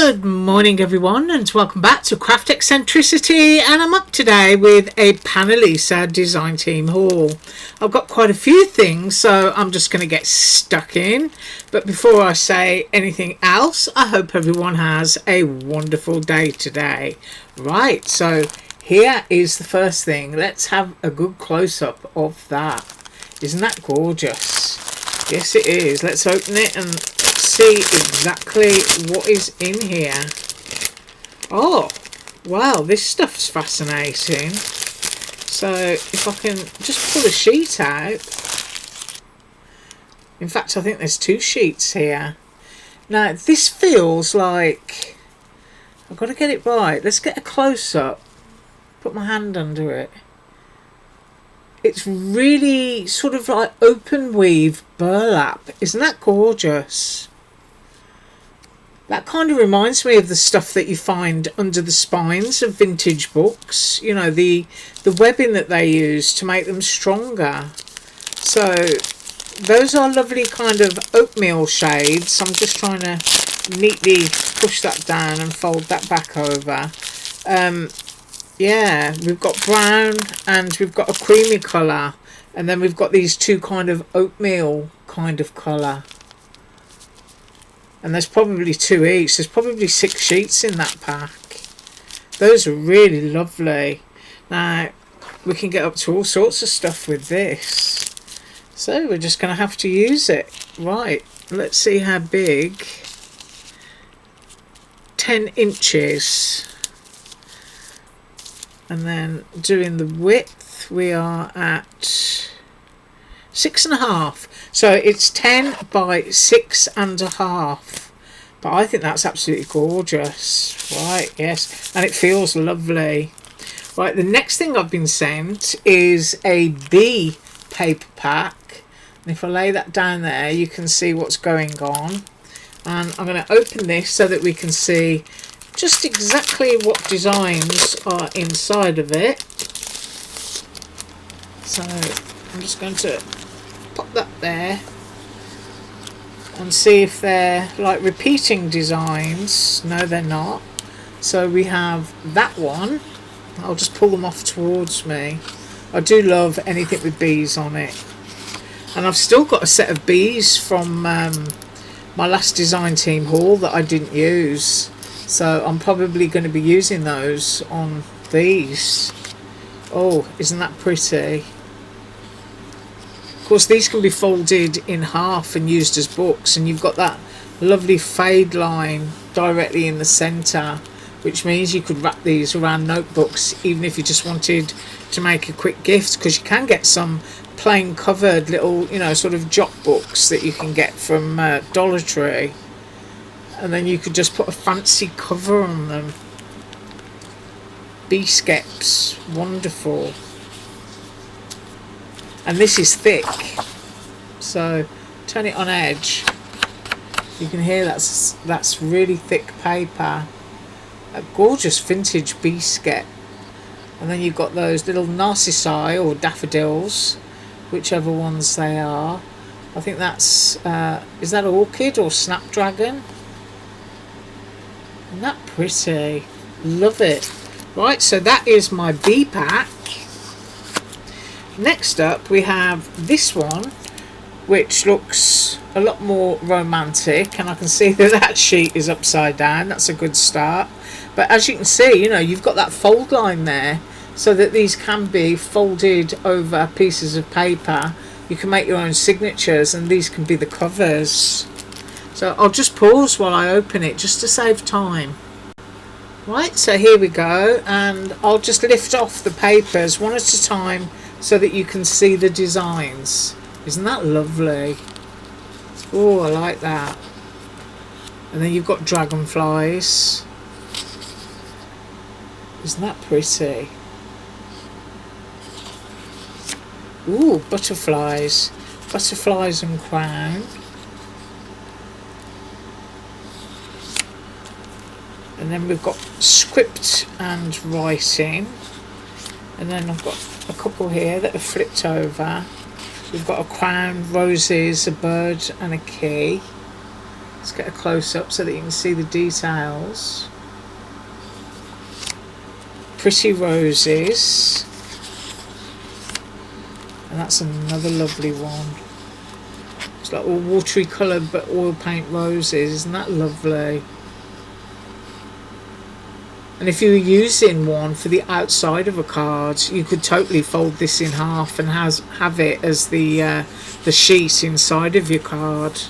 Good morning everyone, and welcome back to Craft Eccentricity, and I'm up today with a Panalisa design team haul. I've got quite a few things, so I'm just going to get stuck in. But before I say anything else, I hope everyone has a wonderful day today. Right, so here is the first thing. Let's have a good close-up of that. Isn't that gorgeous? Yes it is. Let's open it and see exactly what is in here. Oh wow, this stuff's fascinating. So if I can just pull a sheet out. In fact, I think there's two sheets here. Now this feels like, I've got to get it right. Let's get a close-up. Put my hand under it. It's really sort of like open weave burlap. Isn't that gorgeous? That kind of reminds me of the stuff that you find under the spines of vintage books. You know, the webbing that they use to make them stronger. So those are lovely kind of oatmeal shades. I'm just trying to neatly push that down and fold that back over. Yeah, we've got brown and we've got a creamy colour. And then we've got these two kind of oatmeal kind of colour. And there's probably two each. There's probably 6 sheets in that pack. Those are really lovely. Now, we can get up to all sorts of stuff with this. So we're just going to have to use it. Right, let's see how big. 10 inches. And then doing the width, we are at 6.5. So it's 10 by 6.5. But I think that's absolutely gorgeous. Right, yes. And it feels lovely. Right, the next thing I've been sent is a bee paper pack. And if I lay that down there, you can see what's going on. And I'm going to open this so that we can see just exactly what designs are inside of it. So I'm just going to pop that there and see if they're like repeating designs. No, they're not. So we have that one. I'll just pull them off towards me. I do love anything with bees on it. And I've still got a set of bees from my last design team haul that I didn't use. So I'm probably going to be using those on these. Oh, isn't that pretty? Of course, these can be folded in half and used as books, and you've got that lovely fade line directly in the centre, which means you could wrap these around notebooks even if you just wanted to make a quick gift, because you can get some plain covered little, you know, sort of jot books that you can get from Dollar Tree. And then you could just put a fancy cover on them. Bee skeps, wonderful. And this is thick, so turn it on edge. You can hear that's really thick paper. A gorgeous vintage bee skep. And then you've got those little narcissi or daffodils, whichever ones they are. I think that's is that orchid or snapdragon? Isn't that pretty? Love it. Right, so that is my bee pack. Next up we have this one, which looks a lot more romantic, and I can see that that sheet is upside down. That's a good start. But as you can see, you know, you've got that fold line there, so that these can be folded over pieces of paper. You can make your own signatures, and these can be the covers. So I'll just pause while I open it just to save time. Right, so here we go, and I'll just lift off the papers one at a time so that you can see the designs. Isn't that lovely? Oh, I like that. And then you've got dragonflies. Isn't that pretty? Ooh, butterflies. Butterflies and crown. And then we've got script and writing. And then I've got a couple here that are flipped over. We've got a crown, roses, a bird and a key. Let's get a close-up so that you can see the details. Pretty roses. And that's another lovely one. It's like all watery coloured but oil paint roses. Isn't that lovely? And if you were using one for the outside of a card, you could totally fold this in half and have it as the sheet inside of your card.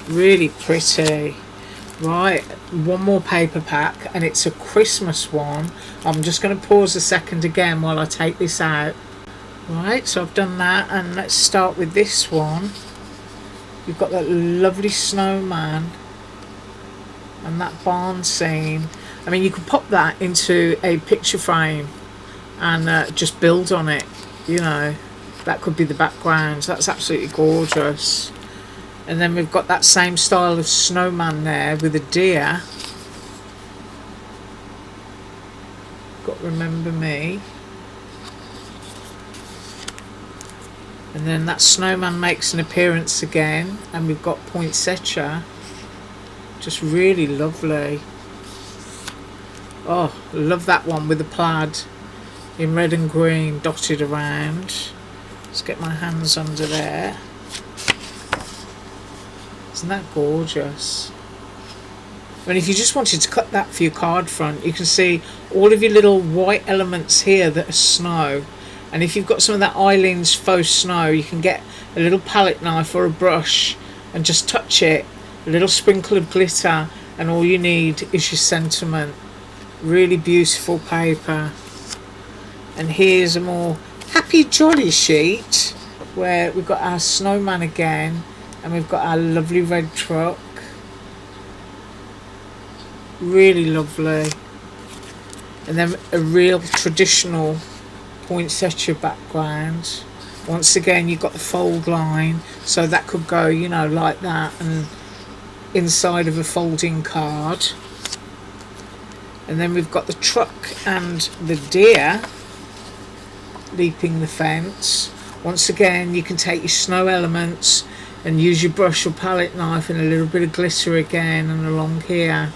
Really pretty. Right, one more paper pack, and it's a Christmas one. I'm just going to pause a second again while I take this out. Right, so I've done that, and let's start with this one. You've got that lovely snowman and that barn scene. I mean, you could pop that into a picture frame and just build on it, you know. That could be the background. That's absolutely gorgeous. And then we've got that same style of snowman there with a deer. Got Remember Me. And then that snowman makes an appearance again, and we've got poinsettia. Just really lovely. Oh, love that one with the plaid in red and green dotted around. Let's get my hands under there. Isn't that gorgeous? I mean, if you just wanted to cut that for your card front, you can see all of your little white elements here that are snow. And if you've got some of that Eileen's faux snow, you can get a little palette knife or a brush and just touch it, a little sprinkle of glitter, and all you need is your sentiment. Really beautiful paper. And here's a more happy jolly sheet where we've got our snowman again, and we've got our lovely red truck. Really lovely. And then a real traditional poinsettia background. Once again, you've got the fold line, so that could go, you know, like that, and inside of a folding card. And then we've got the truck and the deer leaping the fence. Once again, you can take your snow elements and use your brush or palette knife and a little bit of glitter again and along here,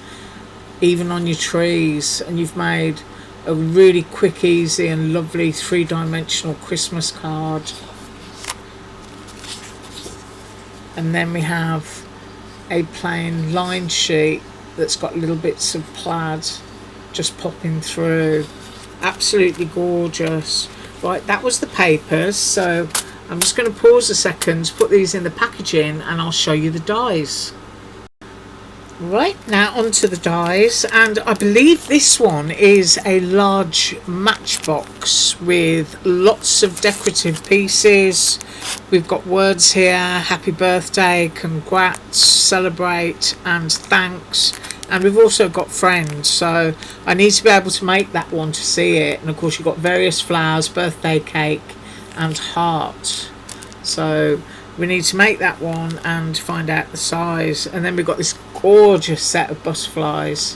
even on your trees, and you've made a really quick, easy and lovely three-dimensional Christmas card. And then we have a plain line sheet that's got little bits of plaid just popping through. Absolutely gorgeous. Right, that was the papers, so I'm just going to pause a second, put these in the packaging, and I'll show you the dies. Right, now onto the dies, and I believe this one is a large matchbox with lots of decorative pieces. We've got words here: happy birthday, congrats, celebrate, and thanks. And we've also got friends, so I need to be able to make that one to see it. And of course you've got various flowers, birthday cake, and heart. So we need to make that one and find out the size. And then we've got this gorgeous set of butterflies.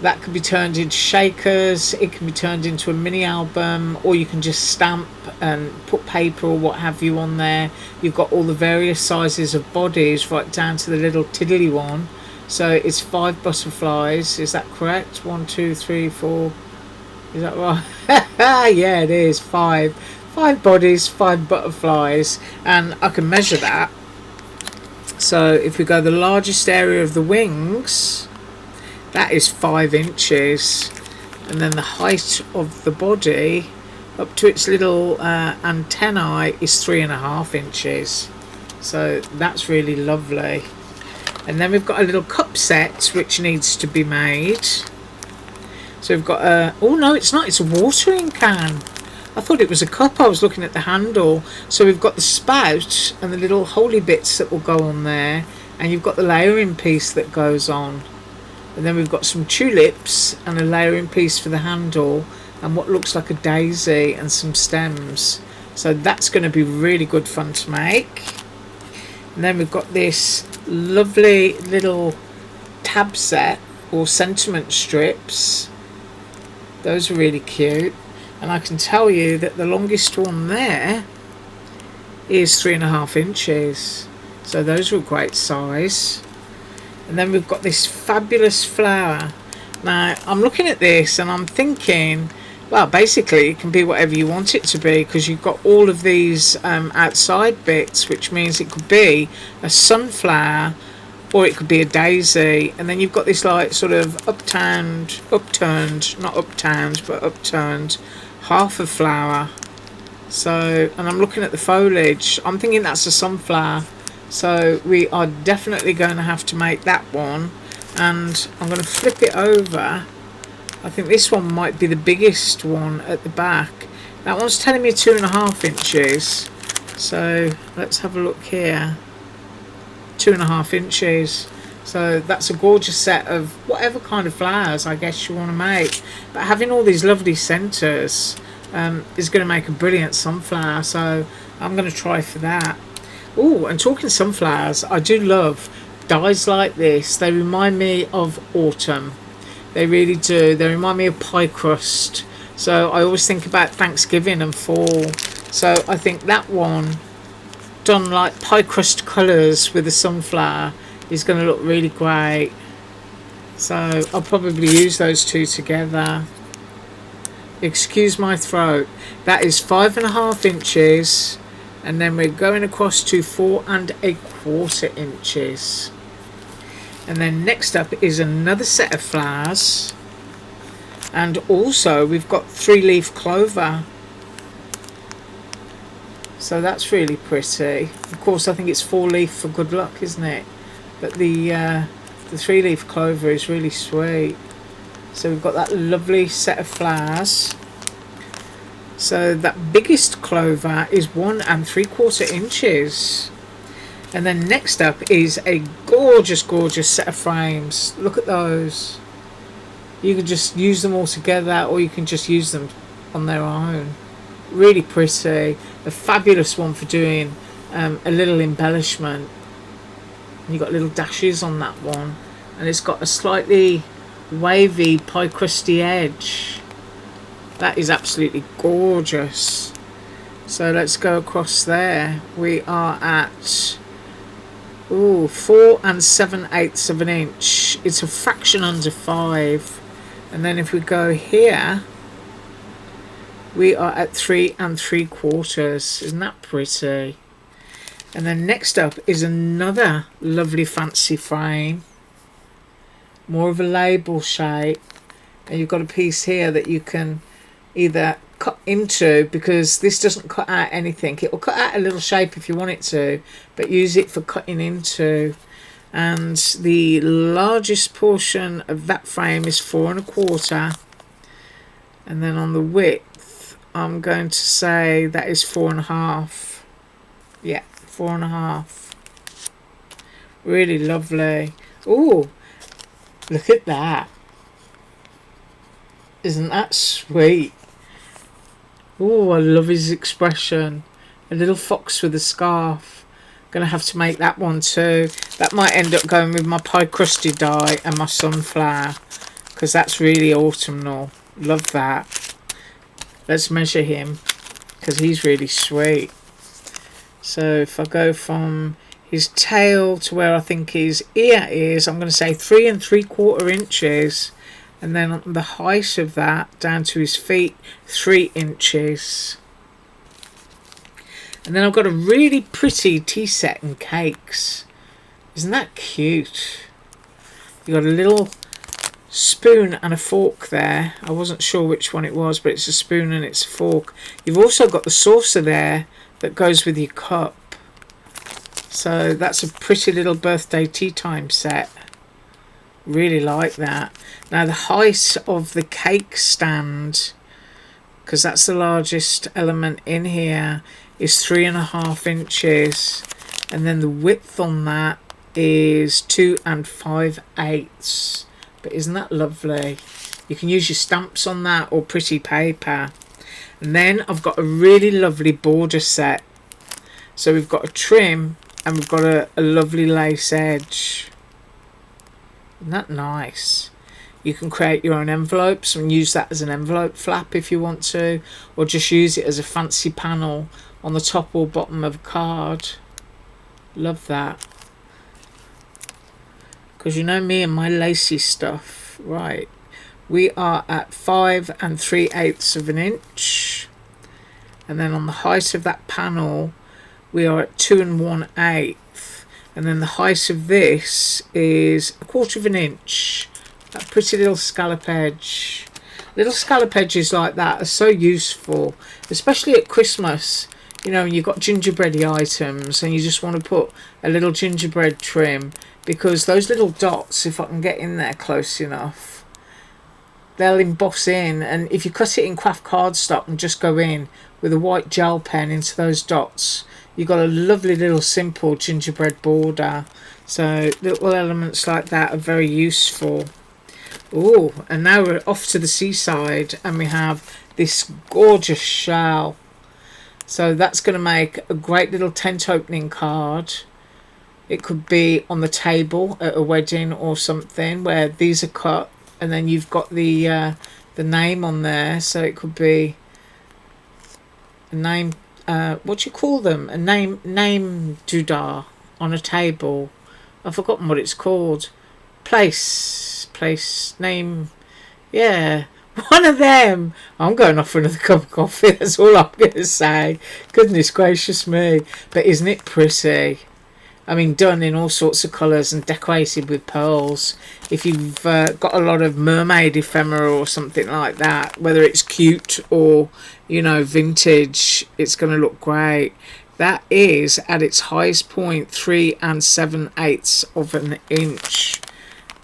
That can be turned into shakers, it can be turned into a mini album, or you can just stamp and put paper or what have you on there. You've got all the various sizes of bodies right down to the little tiddly one. So it's 5 butterflies, is that correct? 1, 2, 3, 4, is that right? Yeah, it is 5 bodies, 5 butterflies, and I can measure that. So if we go the largest area of the wings, that is 5 inches, and then the height of the body up to its little antennae is 3.5 inches. So that's really lovely. And then we've got a little cup set which needs to be made. So we've got a, oh no, it's not, it's a watering can. I thought it was a cup, I was looking at the handle. So we've got the spout and the little holy bits that will go on there, and you've got the layering piece that goes on. And then we've got some tulips and a layering piece for the handle, and what looks like a daisy and some stems. So that's going to be really good fun to make. And then we've got this lovely little tab set or sentiment strips. Those are really cute. And I can tell you that the longest one there is 3.5 inches. So those were a great size. And then we've got this fabulous flower. Now I'm looking at this and I'm thinking, well, basically it can be whatever you want it to be, because you've got all of these outside bits, which means it could be a sunflower or it could be a daisy. And then you've got this like sort of upturned half a flower. So, and I'm looking at the foliage, I'm thinking that's a sunflower. So we are definitely going to have to make that one. And I'm going to flip it over. I think this one might be the biggest one at the back. That one's telling me 2.5 inches. So let's have a look here. 2.5 inches. So that's a gorgeous set of whatever kind of flowers I guess you want to make. But having all these lovely centres is going to make a brilliant sunflower. So I'm going to try for that. Oh, and talking sunflowers, I do love dies like this. They remind me of autumn. They really do. They remind me of pie crust. So I always think about Thanksgiving and fall. So I think that one done like pie crust colours with a sunflower is going to look really great. So I'll probably use those two together. Excuse my throat. That is 5.5 inches. And then we're going across to 4.25 inches. And then next up is another set of flowers. And also we've got 3-leaf clover. So that's really pretty. Of course I think it's 4-leaf for good luck, isn't it? But the 3-leaf clover is really sweet. So we've got that lovely set of flowers. So that biggest clover is 1.75 inches. And then next up is a gorgeous set of frames. Look at those. You can just use them all together, or you can just use them on their own. Really pretty. A fabulous one for doing a little embellishment. And you've got little dashes on that one. And it's got a slightly wavy pie crusty edge. That is absolutely gorgeous. So let's go across there. We are at 4 7/8 of an inch. It's a fraction under 5. And then if we go here, we are at 3 3/4. Isn't that pretty? And then next up is another lovely fancy frame. More of a label shape. And you've got a piece here that you can either cut into, because this doesn't cut out anything. It will cut out a little shape if you want it to, but use it for cutting into. And the largest portion of that frame is 4 1/4. And then on the width, I'm going to say that is 4 1/2. Yeah, 4 1/2. Really lovely. Oh, look at that. Isn't that sweet? Oh, I love his expression. A little fox with a scarf. Gonna have to make that one too. That might end up going with my pie crusty die and my sunflower, because that's really autumnal. Love that. Let's measure him, because he's really sweet. So if I go from his tail to where I think his ear is, I'm going to say 3 3/4 inches. And then on the height of that down to his feet, 3 inches. And then I've got a really pretty tea set and cakes. Isn't that cute? You've got a little spoon and a fork there. I wasn't sure which one it was, but it's a spoon and it's a fork. You've also got the saucer there that goes with your cup. So that's a pretty little birthday tea time set. Really like that. Now the height of the cake stand, because that's the largest element in here, is 3 1/2 inches, and then the width on that is 2 5/8. But isn't that lovely? You can use your stamps on that or pretty paper. And then I've got a really lovely border set. So we've got a trim and we've got a lovely lace edge. Isn't that nice? You can create your own envelopes and use that as an envelope flap if you want to, or just use it as a fancy panel on the top or bottom of a card. Love that. Because you know me and my lacy stuff. Right. We are at 5 3/8 of an inch. And then on the height of that panel, we are at 2 1/8. And then the height of this is 1/4 of an inch. That pretty little scallop edge. Little scallop edges like that are so useful, especially at Christmas. You know, when you've got gingerbready items and you just want to put a little gingerbread trim, because those little dots, if I can get in there close enough, they'll emboss in. And if you cut it in craft cardstock and just go in with a white gel pen into those dots, you've got a lovely little simple gingerbread border. So little elements like that are very useful. Oh, and now we're off to the seaside and we have this gorgeous shell. So that's going to make a great little tent opening card. It could be on the table at a wedding or something where these are cut, and then you've got the name on there. So it could be a name. What do you call them? A name doodah on a table. I've forgotten what it's called. Place name. Yeah, one of them. I'm going off for another cup of coffee. That's all I'm going to say. Goodness gracious me! But isn't it pretty? I mean, done in all sorts of colours and decorated with pearls. If you've got a lot of mermaid ephemera or something like that, whether it's cute or, you know, vintage, it's going to look great. That is, at its highest point, 3 7/8 of an inch.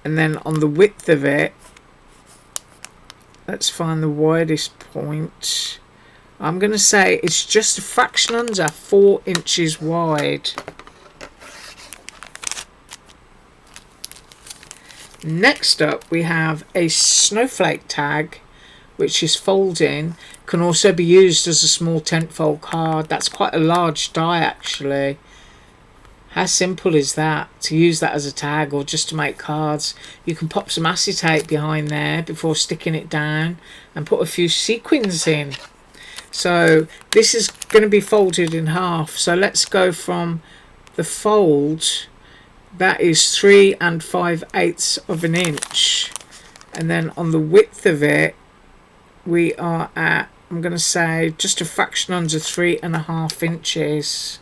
And then on the width of it, let's find the widest point. I'm going to say it's just a fraction under 4 inches wide. Next up, we have a snowflake tag, which is folding. Can also be used as a small tent fold card. That's quite a large die, actually. How simple is that, to use that as a tag or just to make cards? You can pop some acetate behind there before sticking it down and put a few sequins in. So this is going to be folded in half. So let's go from the fold. That is 3 5/8 of an inch. And then on the width of it, we are at, I'm going to say, just a fraction under 3.5 inches.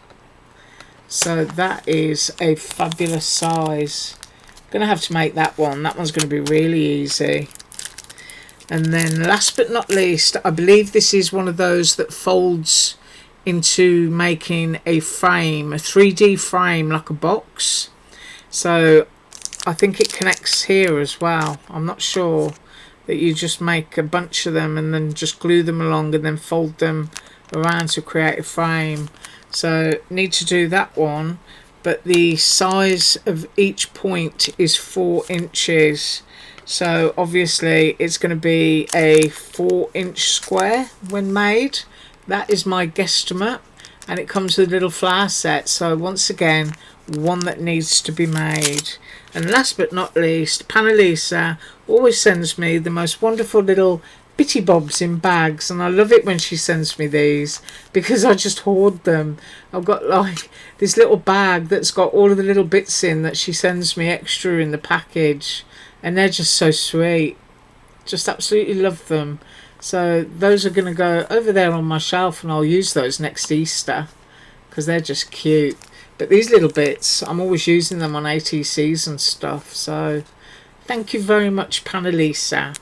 So that is a fabulous size. Going to have to make that one. That one's going to be really easy. And then last but not least, I believe this is one of those that folds into making a frame, a 3D frame like a box. So I think it connects here as well. I'm not sure. That you just make a bunch of them and then just glue them along and then fold them around to create a frame. So need to do that one, but the size of each point is 4 inches. So obviously it's going to be a 4-inch square when made. That is my guesstimate, and it comes with a little flower set. So once again, one that needs to be made. And last but not least, Panalisa always sends me the most wonderful little bitty bobs in bags, and I love it when she sends me these because I just hoard them. I've got like this little bag that's got all of the little bits in that she sends me extra in the package, and they're just so sweet. Just absolutely love them. So those are going to go over there on my shelf, and I'll use those next Easter because they're just cute. But these little bits, I'm always using them on ATCs and stuff. So thank you very much, Panalisa.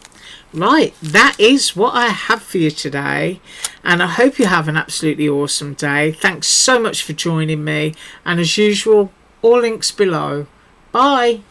Right, that is what I have for you today, and I hope you have an absolutely awesome day. Thanks so much for joining me, and as usual, all links below. Bye.